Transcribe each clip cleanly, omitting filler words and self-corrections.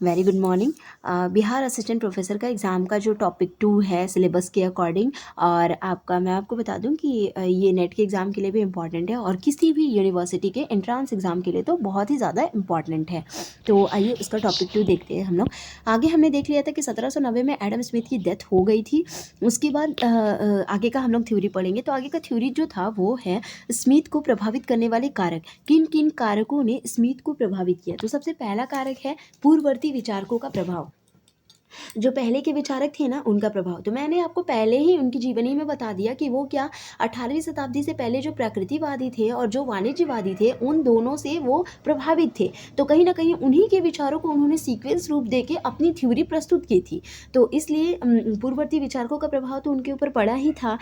Very good morning. Bihar assistant professor का exam का जो टॉपिक 2 है सिलेबस के अकॉर्डिंग, और मैं आपको बता दूं कि ये नेट के एग्ज़ाम के लिए भी इम्पॉर्टेंट है और किसी भी यूनिवर्सिटी के एंट्रांस एग्ज़ाम के लिए तो बहुत ही ज़्यादा इम्पॉर्टेंट है। तो आइए उसका टॉपिक 2 देखते हैं हम लोग। आगे हमने देख लिया था कि 1790 में एडम स्मिथ की डेथ हो गई थी। उसके बाद आगे का हम लोग थ्योरी पढ़ेंगे। तो आगे का थ्योरी जो था वो है स्मिथ को प्रभावित करने वाले कारक। किन किन कारकों ने स्मिथ को प्रभावित किया? तो सबसे पहला कारक है पूर्ववर्ती विचारकों का प्रभाव। जो पहले के विचारक थे ना, उनका प्रभाव। तो मैंने आपको पहले ही उनकी जीवनी में बता दिया कि वो क्या 18वीं शताब्दी से पहले जो प्रकृतिवादी थे और जो वाणिज्यवादी थे, उन दोनों से वो प्रभावित थे। तो कहीं ना कहीं उन्हीं के विचारों को उन्होंने सीक्वेंस रूप देके अपनी थ्योरी प्रस्तुत की थी। तो इसलिए पूर्ववर्ती विचारकों का प्रभाव तो उनके ऊपर पड़ा ही था।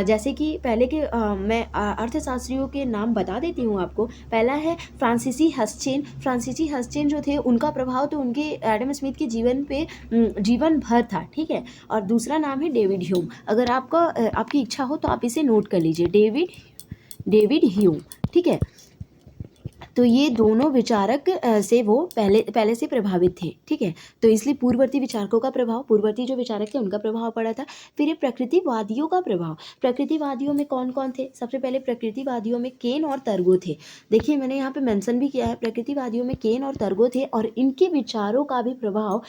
जैसे कि पहले के मैं अर्थशास्त्रियों के नाम बता देती हूँ आपको। पहला है फ्रांसीसी हसचेन। फ्रांसीसी हसचेन जो थे, उनका प्रभाव तो उनके एडम स्मिथ के जीवन पे जीवन भर था, ठीक है। और दूसरा नाम है डेविड ह्यूम। अगर आपकी इच्छा हो तो आप इसे नोट कर लीजिए, डेविड ह्यूम, ठीक है। तो ये दोनों विचारक से वो पहले से प्रभावित थे, ठीक है। तो इसलिए पूर्ववर्ती विचारकों का प्रभाव, पूर्ववर्ती जो विचारक थे उनका प्रभाव पड़ा था। फिर ये प्रकृतिवादियों का प्रभाव। प्रकृतिवादियों में कौन कौन थे? सबसे पहले प्रकृतिवादियों में केन और टर्गो थे। देखिए मैंने यहाँ पे मेंशन भी किया है, प्रकृतिवादियों में केन और टर्गो थे और इनके विचारों का भी प्रभाव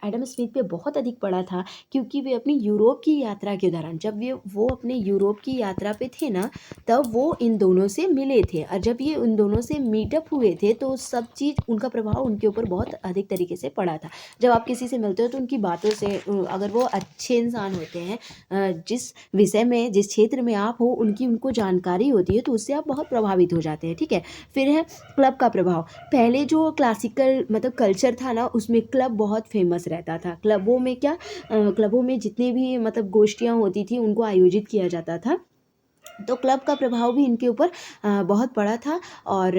एडम स्मिथ पे बहुत अधिक पड़ा था, क्योंकि वे अपनी यूरोप की यात्रा के दौरान, जब वो अपने यूरोप की यात्रा पे थे ना, तब वो इन दोनों से मिले थे। और जब ये उन दोनों से मीटअप हुए थे तो सब चीज़, उनका प्रभाव उनके ऊपर बहुत अधिक तरीके से पड़ा था। जब आप किसी से मिलते हो तो उनकी बातों से, अगर वो अच्छे इंसान होते हैं, जिस विषय में, जिस क्षेत्र में आप हो, उनको जानकारी होती है, तो उससे आप बहुत प्रभावित हो जाते हैं, ठीक है। फिर है क्लब का प्रभाव। पहले जो क्लासिकल मतलब कल्चर था ना, उसमें क्लब बहुत फेमस रहता था। क्लबों में जितने भी मतलब गोष्ठियाँ होती थी, उनको आयोजित किया जाता था। तो क्लब का प्रभाव भी इनके ऊपर बहुत पड़ा था। और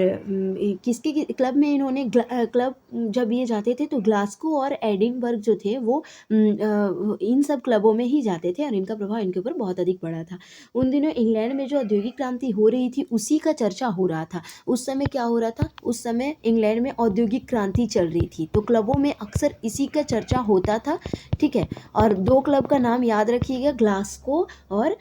किसके क्लब में इन्होंने क्लब जब ये जाते थे तो ग्लासगो और एडिनबर्ग जो थे वो इन सब क्लबों में ही जाते थे और इनका प्रभाव इनके ऊपर बहुत अधिक पड़ा था। उन दिनों इंग्लैंड में जो औद्योगिक क्रांति हो रही थी, उसी का चर्चा हो रहा था। उस समय क्या हो रहा था? उस समय इंग्लैंड में औद्योगिक क्रांति चल रही थी, तो क्लबों में अक्सर इसी का चर्चा होता था, ठीक है। और 2 क्लब का नाम याद रखिएगा, ग्लासगो और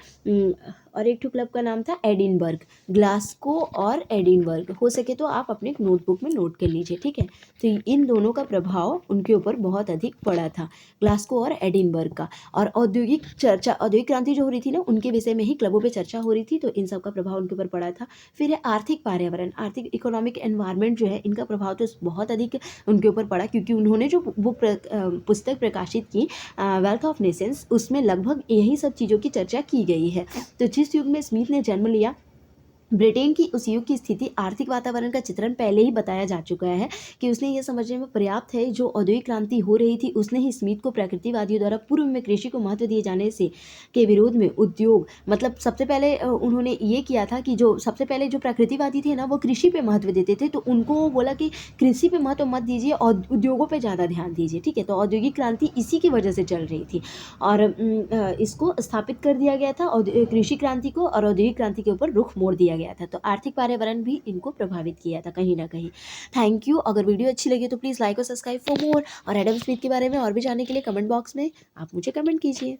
एक क्लब का नाम था एडिनबर्ग। ग्लासगो और एडिनबर्ग, हो सके तो आप अपने नोटबुक में नोट कर लीजिए, ठीक है। तो इन दोनों का प्रभाव उनके ऊपर बहुत अधिक पड़ा था, ग्लासगो और एडिनबर्ग का। और औद्योगिक क्रांति जो हो रही थी ना, उनके विषय में ही क्लबों पे चर्चा हो रही थी, तो इन सब का प्रभाव उनके ऊपर पड़ा था। फिर है आर्थिक पर्यावरण, आर्थिक इकोनॉमिक एनवायरनमेंट जो है, इनका प्रभाव तो बहुत अधिक उनके ऊपर पड़ा, क्योंकि उन्होंने जो पुस्तक प्रकाशित की वेल्थ ऑफ नेशंस, उसमें लगभग यही सब चीज़ों की चर्चा की गई है। तो जिस युग में स्मिथ ने जन्म लिया, ब्रिटेन की उस युग की स्थिति, आर्थिक वातावरण का चित्रण पहले ही बताया जा चुका है कि उसने ये समझने में पर्याप्त है, जो औद्योगिक क्रांति हो रही थी उसने ही स्मिथ को प्रकृतिवादियों द्वारा पूर्व में कृषि को महत्व दिए जाने से के विरोध में उद्योग, मतलब सबसे पहले उन्होंने ये किया था कि जो सबसे पहले जो प्रकृतिवादी थे ना, वो कृषि पे महत्व देते थे, तो उनको वो बोला कि कृषि पे महत्व मत दीजिए और उद्योगों पर ज़्यादा ध्यान दीजिए, ठीक है। तो औद्योगिक क्रांति इसी की वजह से चल रही थी और इसको स्थापित कर दिया गया था, और कृषि क्रांति को और औद्योगिक क्रांति के ऊपर रुख मोड़ दिया गया था। तो आर्थिक पर्यावरण भी इनको प्रभावित किया था कहीं ना कहीं। Thank you. अगर वीडियो अच्छी लगी तो प्लीज़ लाइक और सब्सक्राइब फॉर मोर, और एडम स्मिथ के बारे में और भी जानने के लिए कमेंट बॉक्स में आप मुझे कमेंट कीजिए।